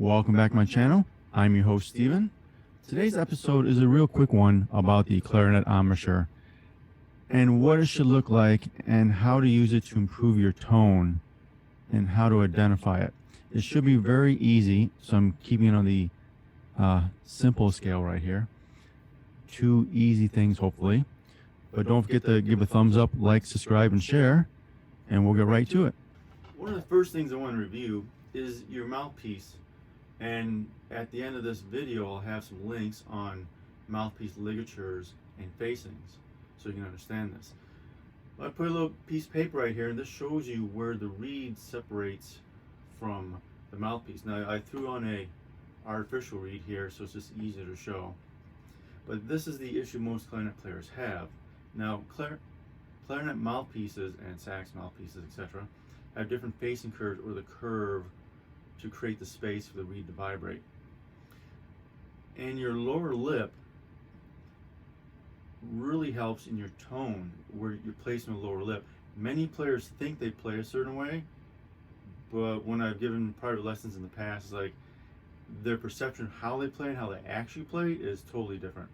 Welcome back to my channel. I'm your host, Steven. Today's episode is a real quick one about the clarinet embouchure and what it should look like and how to use it to improve your tone and how to identify it. It should be very easy, so I'm keeping it on the simple scale right here. 2 easy things, hopefully. But don't forget to give a thumbs up, like, subscribe, and share, and we'll get right to it. One of the first things I want to review is your mouthpiece. And at the end of this video, I'll have some links on mouthpiece ligatures and facings so you can understand this. I put a little piece of paper right here, and this shows you where the reed separates from the mouthpiece. Now, I threw on a artificial reed here, so it's just easier to show. But this is the issue most clarinet players have. Now, clarinet mouthpieces and sax mouthpieces, etc., have different facing curves or the curve to create the space for the reed to vibrate. And your lower lip really helps in your tone, where you're placing the lower lip. Many players think they play a certain way, but when I've given private lessons in the past, it's like their perception of how they play and how they actually play is totally different.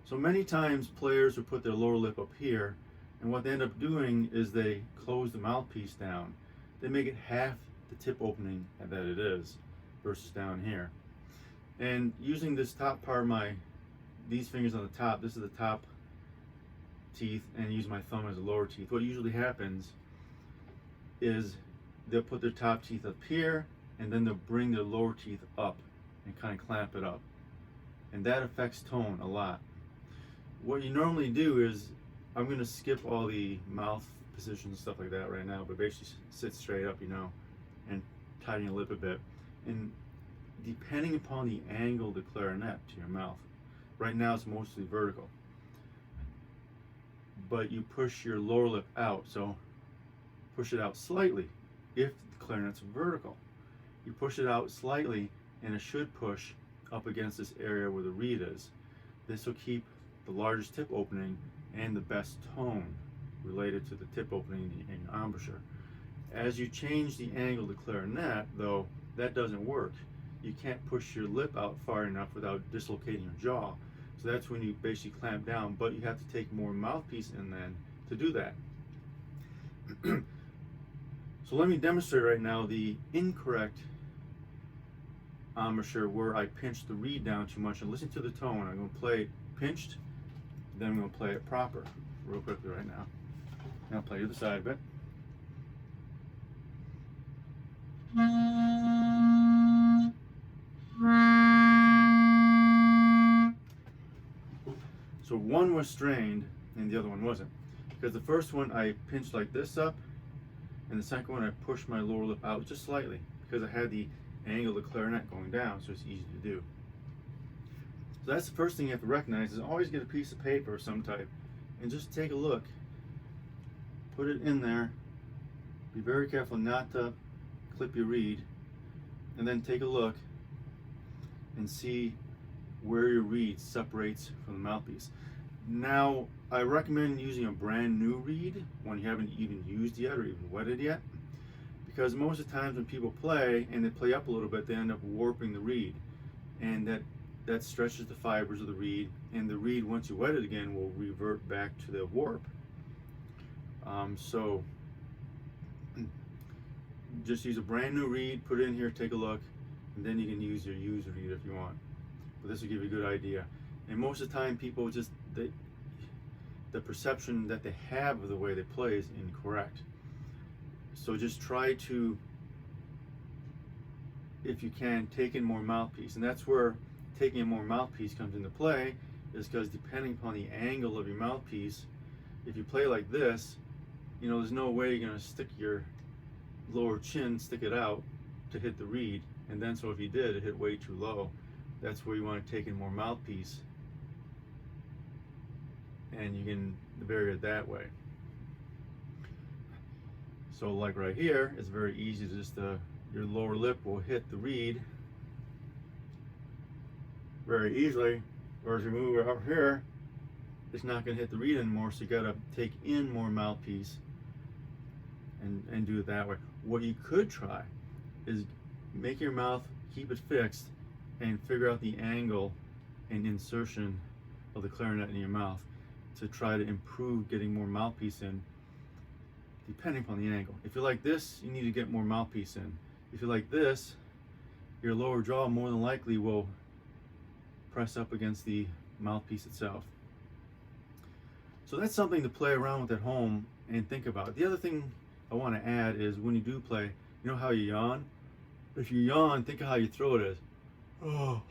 So many times players will put their lower lip up here, and what they end up doing is they close the mouthpiece down. They make it half the tip opening that it is versus down here. And using this top part of these fingers on the top, this is the top teeth, and use my thumb as a lower teeth. What usually happens is they'll put their top teeth up here, and then they'll bring their lower teeth up and kind of clamp it up. And that affects tone a lot. What you normally do is, I'm going to skip all the mouth positions and stuff like that right now, but basically sit straight up, and tighten your lip a bit. And depending upon the angle of the clarinet to your mouth, right now it's mostly vertical, but you push your lower lip out, so push it out slightly if the clarinet's vertical. You push it out slightly, and it should push up against this area where the reed is. This will keep the largest tip opening and the best tone related to the tip opening in your embouchure. As you change the angle of the clarinet, though, that doesn't work. You can't push your lip out far enough without dislocating your jaw. So that's when you basically clamp down, but you have to take more mouthpiece in then to do that. So let me demonstrate right now the incorrect embouchure where I pinch the reed down too much. And listen to the tone. I'm going to play it pinched, then I'm going to play it proper real quickly right now. Now I'll play the other side of it. So one was strained and the other one wasn't, because the first one I pinched like this up, and the second one I pushed my lower lip out just slightly because I had the angle of the clarinet going down, so it's easy to do. So that's the first thing you have to recognize, is always get a piece of paper of some type and just take a look. Put it in there. Be very careful not to clip your reed, and then take a look and see where your reed separates from the mouthpiece. Now, I recommend using a brand new reed when you haven't even used yet or even wetted yet, because most of the times when people play and they play up a little bit, they end up warping the reed, and that stretches the fibers of the reed, and the reed, once you wet it again, will revert back to the warp. So just use a brand new reed, put it in here, take a look, and then you can use your used reed if you want. But this will give you a good idea. And most of the time people just, the perception that they have of the way they play is incorrect. So just try to, if you can, take in more mouthpiece. And that's where taking in more mouthpiece comes into play, is because depending upon the angle of your mouthpiece, if you play like this, there's no way you're going to stick your lower chin, stick it out to hit the reed, and then so if you did, it hit way too low. That's where you want to take in more mouthpiece, and you can vary it that way. So like right here, it's very easy to just your lower lip will hit the reed very easily, or as you move it up here, it's not going to hit the reed anymore, so you got to take in more mouthpiece and do it that way. What you could try is make your mouth, keep it fixed, and figure out the angle and insertion of the clarinet in your mouth to try to improve getting more mouthpiece in, depending upon the angle. If you're like this, you need to get more mouthpiece in. If you're like this, your lower jaw more than likely will press up against the mouthpiece itself. So that's something to play around with at home and think about. The other thing I want to add is when you do play, you know how you yawn? If you yawn, think of how your throat is. Oh.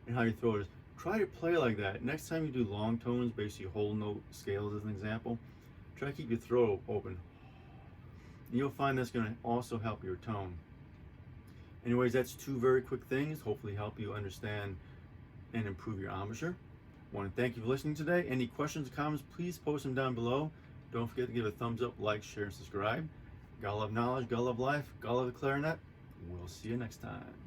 And how your throat is. Try to play like that. Next time you do long tones, basically whole note scales as an example, try to keep your throat open. And you'll find that's going to also help your tone. Anyways, that's two very quick things. Hopefully help you understand and improve your embouchure. I want to thank you for listening today. Any questions or comments, please post them down below. Don't forget to give a thumbs up, like, share, and subscribe. God love knowledge, God love life, God love the clarinet. We'll see you next time.